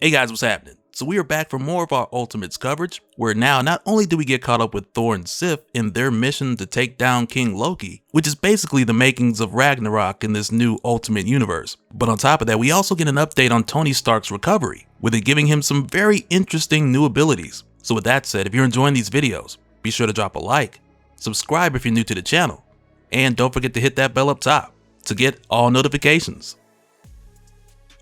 Hey guys, what's happening? So we are back for more of our Ultimates coverage, where now not only do we get caught up with Thor and Sif in their mission to take down King Loki, which is basically the makings of Ragnarok in this new Ultimate universe, but on top of that we also get an update on Tony Stark's recovery, with it giving him some very interesting new abilities. So with that said, if you're enjoying these videos, be sure to drop a like, subscribe if you're new to the channel, and don't forget to hit that bell up top to get all notifications.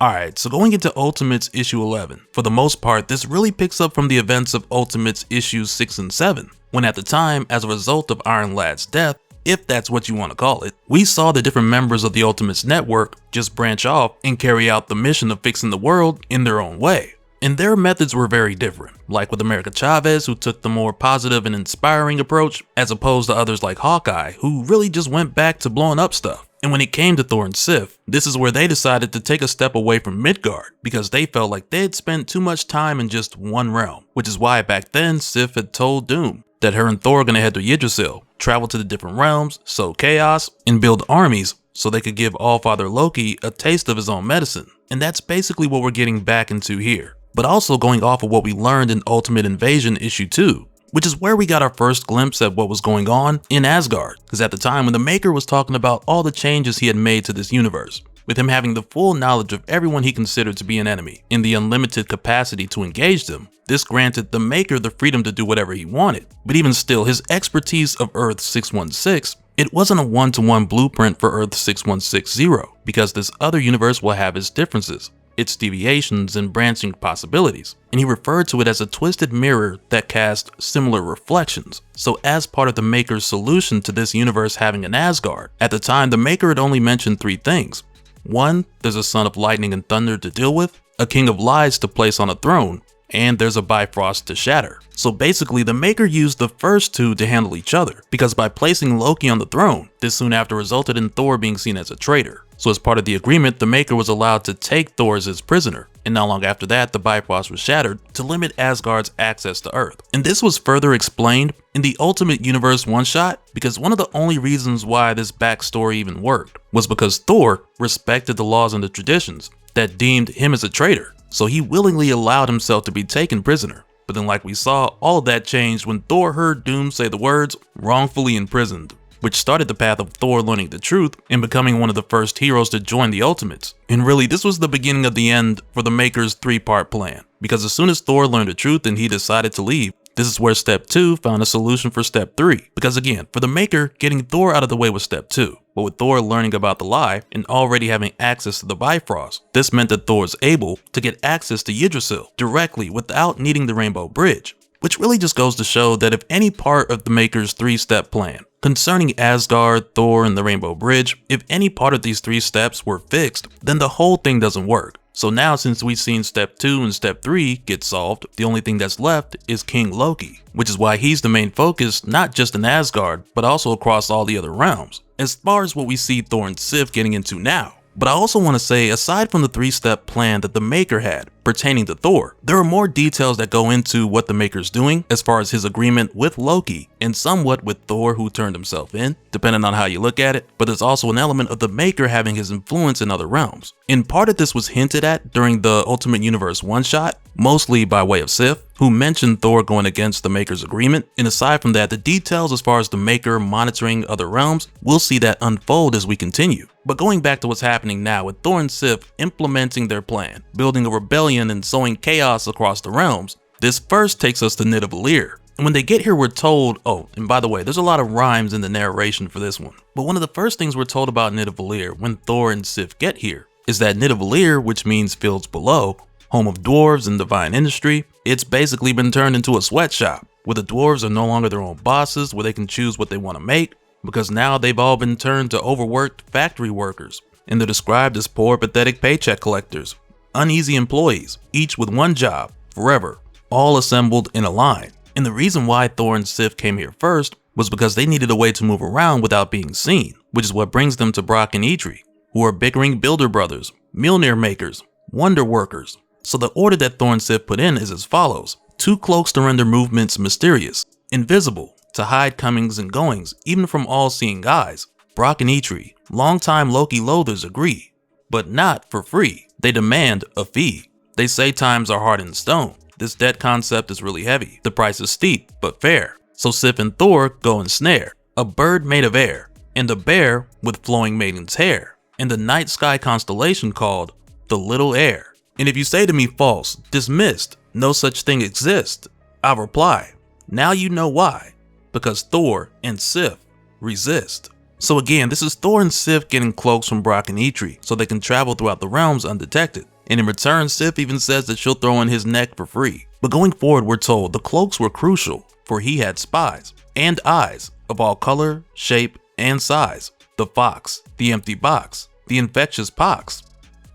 Alright, so going into Ultimates issue 11, for the most part this really picks up from the events of Ultimates issues 6 and 7, when at the time, as a result of Iron Lad's death, if that's what you want to call it, we saw the different members of the Ultimates network just branch off and carry out the mission of fixing the world in their own way. And their methods were very different, like with America Chavez, who took the more positive and inspiring approach, as opposed to others like Hawkeye, who really just went back to blowing up stuff. And when it came to Thor and Sif, this is where they decided to take a step away from Midgard, because they felt like they had spent too much time in just one realm, which is why back then Sif had told Doom that her and Thor were gonna head to Yggdrasil, travel to the different realms, sow chaos, and build armies so they could give Allfather Loki a taste of his own medicine. And that's basically what we're getting back into here, but also going off of what we learned in Ultimate Invasion issue 2. Which is where we got our first glimpse at what was going on in Asgard, because at the time when the Maker was talking about all the changes he had made to this universe, with him having the full knowledge of everyone he considered to be an enemy, and the unlimited capacity to engage them, this granted the Maker the freedom to do whatever he wanted. But even still, his expertise of Earth 616, it wasn't a one-to-one blueprint for Earth 6160, because this other universe will have its differences, its deviations and branching possibilities, and he referred to it as a twisted mirror that cast similar reflections. So as part of the Maker's solution to this universe having an Asgard, at the time the Maker had only mentioned 3 things. 1, there's a son of lightning and thunder to deal with, a king of lies to place on a throne, and there's a Bifrost to shatter. So basically the Maker used the first 2 to handle each other, because by placing Loki on the throne, this soon after resulted in Thor being seen as a traitor. So as part of the agreement, the Maker was allowed to take Thor as his prisoner, and not long after that the Bifrost was shattered to limit Asgard's access to Earth. And this was further explained in the Ultimate Universe one-shot, because one of the only reasons why this backstory even worked was because Thor respected the laws and the traditions that deemed him as a traitor, so he willingly allowed himself to be taken prisoner. But then like we saw, all of that changed when Thor heard Doom say the words, "wrongfully imprisoned," which started the path of Thor learning the truth and becoming one of the first heroes to join the Ultimates. And really, this was the beginning of the end for the Maker's 3-part plan, because as soon as Thor learned the truth and he decided to leave, this is where Step 2 found a solution for Step 3. Because again, for the Maker, getting Thor out of the way was Step 2. But with Thor learning about the lie and already having access to the Bifrost, this meant that Thor was able to get access to Yggdrasil directly without needing the Rainbow Bridge. Which really just goes to show that if any part of the Maker's 3-step plan concerning Asgard, Thor, and the Rainbow Bridge, if any part of these 3 steps were fixed, then the whole thing doesn't work. So now since we've seen Step 2 and Step 3 get solved, the only thing that's left is King Loki, which is why he's the main focus not just in Asgard, but also across all the other realms, as far as what we see Thor and Sif getting into now. But I also want to say, aside from the 3-step plan that the Maker had pertaining to Thor, there are more details that go into what the Maker's doing as far as his agreement with Loki and somewhat with Thor, who turned himself in, depending on how you look at it. But there's also an element of the Maker having his influence in other realms. And part of this was hinted at during the Ultimate Universe one-shot, mostly by way of Sif, who mentioned Thor going against the Maker's agreement. And aside from that, the details as far as the Maker monitoring other realms, we'll see that unfold as we continue. But going back to what's happening now with Thor and Sif implementing their plan, building a rebellion and sowing chaos across the realms, this first takes us to Nidavellir. And when they get here, we're told, oh, and by the way, there's a lot of rhymes in the narration for this one. But one of the first things we're told about Nidavellir when Thor and Sif get here is that Nidavellir, which means fields below, home of dwarves and divine industry, it's basically been turned into a sweatshop, where the dwarves are no longer their own bosses, where they can choose what they want to make, because now they've all been turned to overworked factory workers, and they're described as poor, pathetic paycheck collectors, uneasy employees, each with one job, forever, all assembled in a line. And the reason why Thor and Sif came here first was because they needed a way to move around without being seen, which is what brings them to Brock and Idri, who are bickering builder brothers, Mjolnir makers, wonder workers. So the order that Thor and Sif put in is as follows: 2 cloaks to render movements mysterious, invisible, to hide comings and goings, even from all-seeing eyes. Brock and Idri, longtime Loki loathers, agree, but not for free. They demand a fee. They say times are hard in stone. This debt concept is really heavy. The price is steep, but fair. So Sif and Thor go ensnare a bird made of air, and a bear with flowing maiden's hair, and the night sky constellation called the Little Air. And if you say to me false, dismissed, no such thing exists, I reply, now you know why. Because Thor and Sif resist. So again, this is Thor and Sif getting cloaks from Brock and Eitri so they can travel throughout the realms undetected. And in return, Sif even says that she'll throw in his neck for free. But going forward, we're told the cloaks were crucial, for he had spies and eyes of all color, shape, and size. The fox, the empty box, the infectious pox.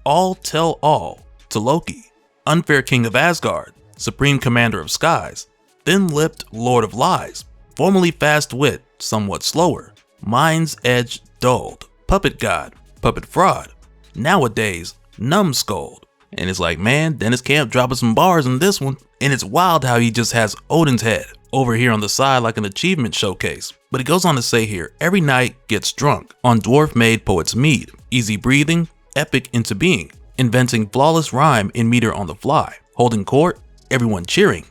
All tell all to Loki, unfair king of Asgard, supreme commander of skies, thin-lipped lord of lies, formerly fast wit, somewhat slower, mind's edge dulled, puppet god, puppet fraud, nowadays numbskulled. And it's like, man, Dennis Camp dropping some bars in this one. And it's wild how he just has Odin's head over here on the side like an achievement showcase. But it goes on to say here, every night gets drunk on dwarf-made poet's mead, easy breathing, epic into being, inventing flawless rhyme in meter on the fly, holding court, everyone cheering,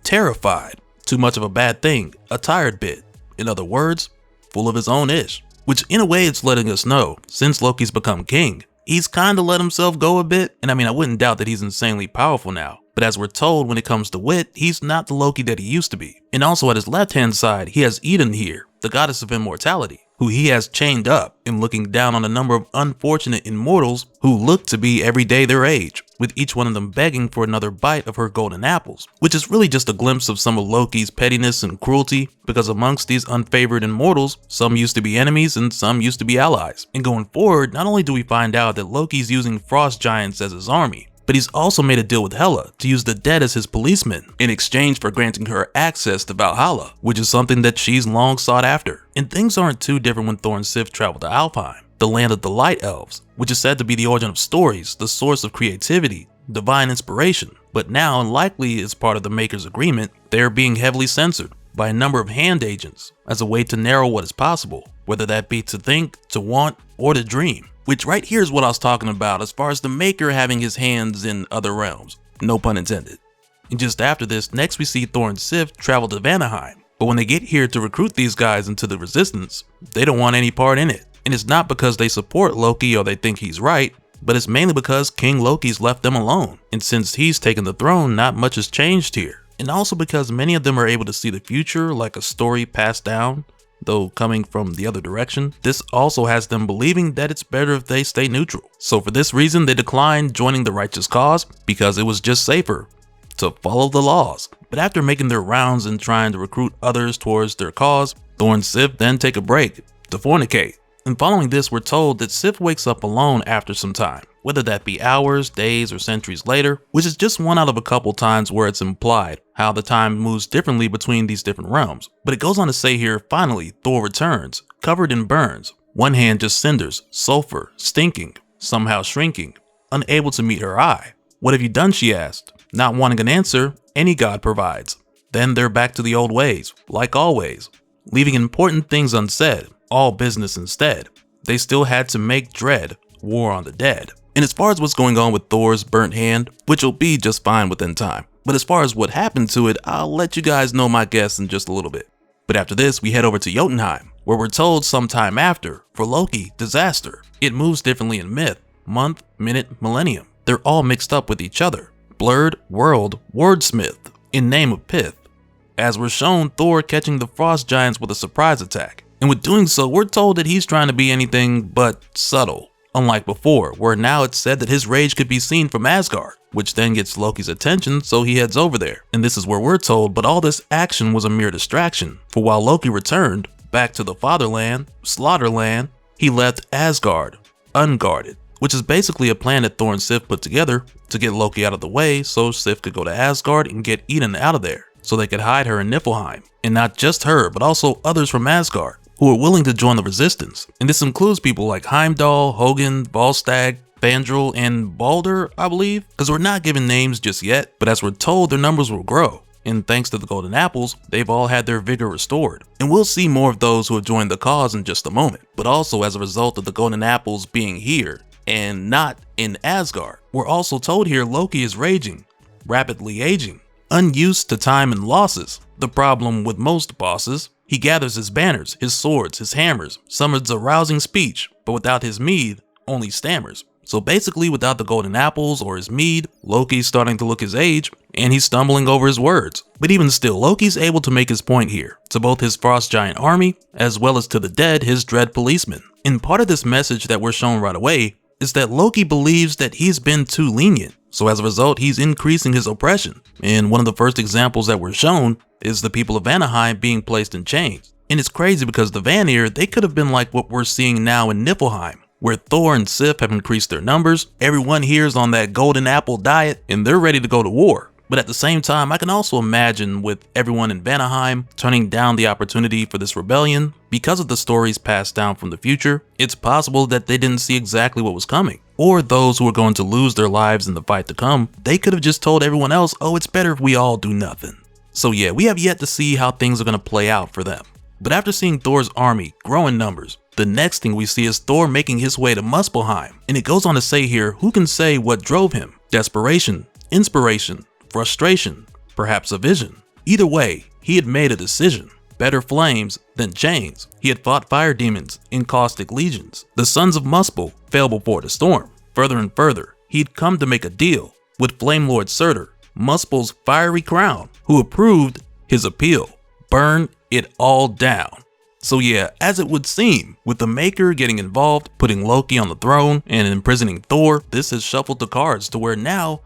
terrified, too much of a bad thing, a tired bit, in other words, full of his own ish. Which in a way it's letting us know, since Loki's become king, he's kinda let himself go a bit, and I mean I wouldn't doubt that he's insanely powerful now. But as we're told, when it comes to wit, he's not the Loki that he used to be. And also at his left-hand side, he has Eden here, the goddess of immortality, who he has chained up and looking down on a number of unfortunate immortals who look to be every day their age, with each one of them begging for another bite of her golden apples, which is really just a glimpse of some of Loki's pettiness and cruelty, because amongst these unfavored immortals, some used to be enemies and some used to be allies. And going forward, not only do we find out that Loki's using frost giants as his army, but he's also made a deal with Hela to use the dead as his policemen in exchange for granting her access to Valhalla, which is something that she's long sought after. And things aren't too different when Thor and Sif travel to Alfheim, the land of the Light Elves, which is said to be the origin of stories, the source of creativity, divine inspiration. But now, and likely as part of the Maker's agreement, they're being heavily censored by a number of hand agents as a way to narrow what is possible, whether that be to think, to want, or to dream. Which right here is what I was talking about as far as the Maker having his hands in other realms, no pun intended. And just after this, next we see Thor and Sif travel to Vanaheim, but when they get here to recruit these guys into the resistance, they don't want any part in it. And it's not because they support Loki or they think he's right, but it's mainly because King Loki's left them alone. And since he's taken the throne, not much has changed here. And also because many of them are able to see the future like a story passed down, though coming from the other direction. This also has them believing that it's better if they stay neutral. So for this reason, they declined joining the righteous cause because it was just safer to follow the laws. But after making their rounds and trying to recruit others towards their cause, Thor and Sif then take a break to fornicate. And following this, we're told that Sif wakes up alone after some time, whether that be hours, days, or centuries later, which is just one out of a couple times where it's implied how the time moves differently between these different realms. But it goes on to say here, finally, Thor returns, covered in burns, one hand just cinders, sulfur, stinking, somehow shrinking, unable to meet her eye. What have you done, she asked. Not wanting an answer, any god provides. Then they're back to the old ways, like always, leaving important things unsaid, all business instead. They still had to make dread, war on the dead. And as far as what's going on with Thor's burnt hand, which will be just fine within time, but as far as what happened to it, I'll let you guys know my guess in just a little bit. But after this, we head over to Jotunheim, where we're told sometime after, for Loki, disaster. It moves differently in myth, month, minute, millennium. They're all mixed up with each other. Blurred world wordsmith, in name of pith. As we're shown Thor catching the frost giants with a surprise attack. And with doing so, we're told that he's trying to be anything but subtle. Unlike before, where now it's said that his rage could be seen from Asgard, which then gets Loki's attention, so he heads over there. And this is where we're told, but all this action was a mere distraction, for while Loki returned back to the fatherland, Slaughterland, he left Asgard unguarded, which is basically a plan that Thor and Sif put together to get Loki out of the way so Sif could go to Asgard and get Eden out of there, so they could hide her in Niflheim. And not just her, but also others from Asgard who are willing to join the resistance. And this includes people like Heimdall, Hogun, Volstagg, Fandral, and Balder, I believe, because we're not given names just yet, but as we're told, their numbers will grow. And thanks to the Golden Apples, they've all had their vigor restored. And we'll see more of those who have joined the cause in just a moment. But also as a result of the Golden Apples being here, and not in Asgard. We're also told here Loki is raging, rapidly aging, unused to time and losses. The problem with most bosses, he gathers his banners, his swords, his hammers, summons a rousing speech, but without his mead, only stammers. So basically without the golden apples or his mead, Loki's starting to look his age, and he's stumbling over his words. But even still, Loki's able to make his point here, to both his frost giant army, as well as to the dead, his dread policemen. And part of this message that we're shown right away is that Loki believes that he's been too lenient. So as a result, he's increasing his oppression. And one of the first examples that we're shown is the people of Vanaheim being placed in chains. And it's crazy because the Vanir, they could have been like what we're seeing now in Niflheim, where Thor and Sif have increased their numbers, everyone here is on that golden apple diet, and they're ready to go to war. But at the same time, I can also imagine with everyone in Vanaheim turning down the opportunity for this rebellion, because of the stories passed down from the future, it's possible that they didn't see exactly what was coming. Or those who are going to lose their lives in the fight to come, they could have just told everyone else, oh, it's better if we all do nothing. So yeah, we have yet to see how things are going to play out for them. But after seeing Thor's army grow in numbers, the next thing we see is Thor making his way to Muspelheim. And it goes on to say here, who can say what drove him? Desperation, inspiration, frustration, perhaps a vision. Either way, he had made a decision. Better flames than chains. He had fought fire demons in caustic legions. The sons of Muspel fell before the storm. Further and further, he'd come to make a deal with Flame Lord Surtur, Muspel's fiery crown, who approved his appeal. Burn it all down. So yeah, as it would seem, with the Maker getting involved, putting Loki on the throne, and imprisoning Thor, this has shuffled the cards to where now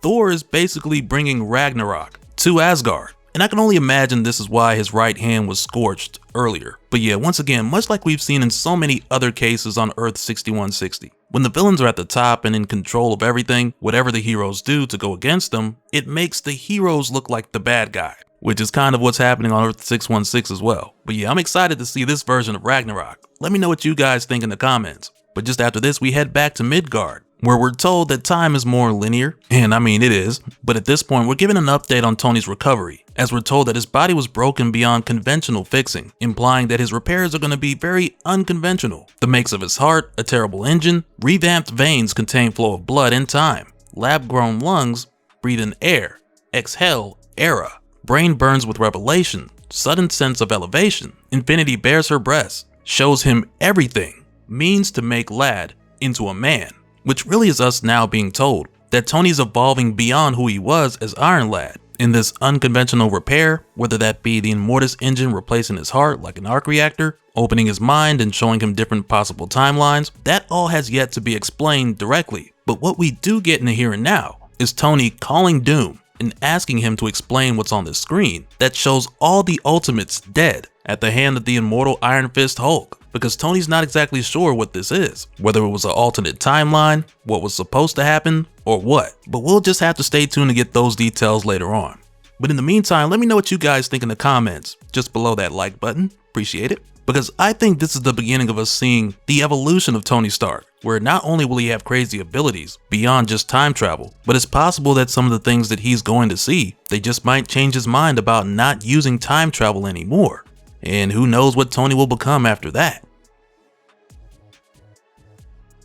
Thor is basically bringing Ragnarok to Asgard. And I can only imagine this is why his right hand was scorched earlier. But yeah, once again, much like we've seen in so many other cases on Earth 6160, when the villains are at the top and in control of everything, whatever the heroes do to go against them, it makes the heroes look like the bad guy, which is kind of what's happening on Earth 616 as well. But yeah, I'm excited to see this version of Ragnarok. Let me know what you guys think in the comments. But just after this, we head back to Midgard, where we're told that time is more linear, and I mean it is, but at this point we're given an update on Tony's recovery, as we're told that his body was broken beyond conventional fixing, implying that his repairs are going to be very unconventional. The makes of his heart, a terrible engine, revamped veins contain flow of blood and time, lab-grown lungs breathe in air, exhale era, brain burns with revelation, sudden sense of elevation, infinity bears her breast, shows him everything, means to make lad into a man. Which really is us now being told that Tony's evolving beyond who he was as Iron Lad in this unconventional repair, whether that be the Immortus engine replacing his heart like an arc reactor, opening his mind and showing him different possible timelines, that all has yet to be explained directly. But what we do get in the here and now is Tony calling Doom and asking him to explain what's on the screen that shows all the Ultimates dead at the hand of the immortal Iron Fist Hulk. Because Tony's not exactly sure what this is, whether it was an alternate timeline, what was supposed to happen, or what. But we'll just have to stay tuned to get those details later on. But in the meantime, let me know what you guys think in the comments, just below that like button, appreciate it. Because I think this is the beginning of us seeing the evolution of Tony Stark, where not only will he have crazy abilities beyond just time travel, but it's possible that some of the things that he's going to see, they just might change his mind about not using time travel anymore. And who knows what Tony will become after that.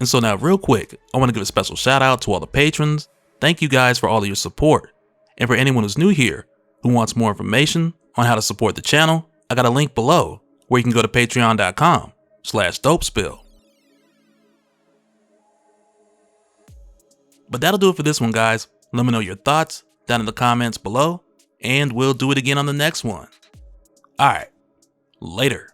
And so now real quick, I want to give a special shout out to all the patrons. Thank you guys for all of your support. And for anyone who's new here, who wants more information on how to support the channel, I got a link below where you can go to patreon.com/dopespill. But that'll do it for this one, guys. Let me know your thoughts down in the comments below, and we'll do it again on the next one. Alright. Later.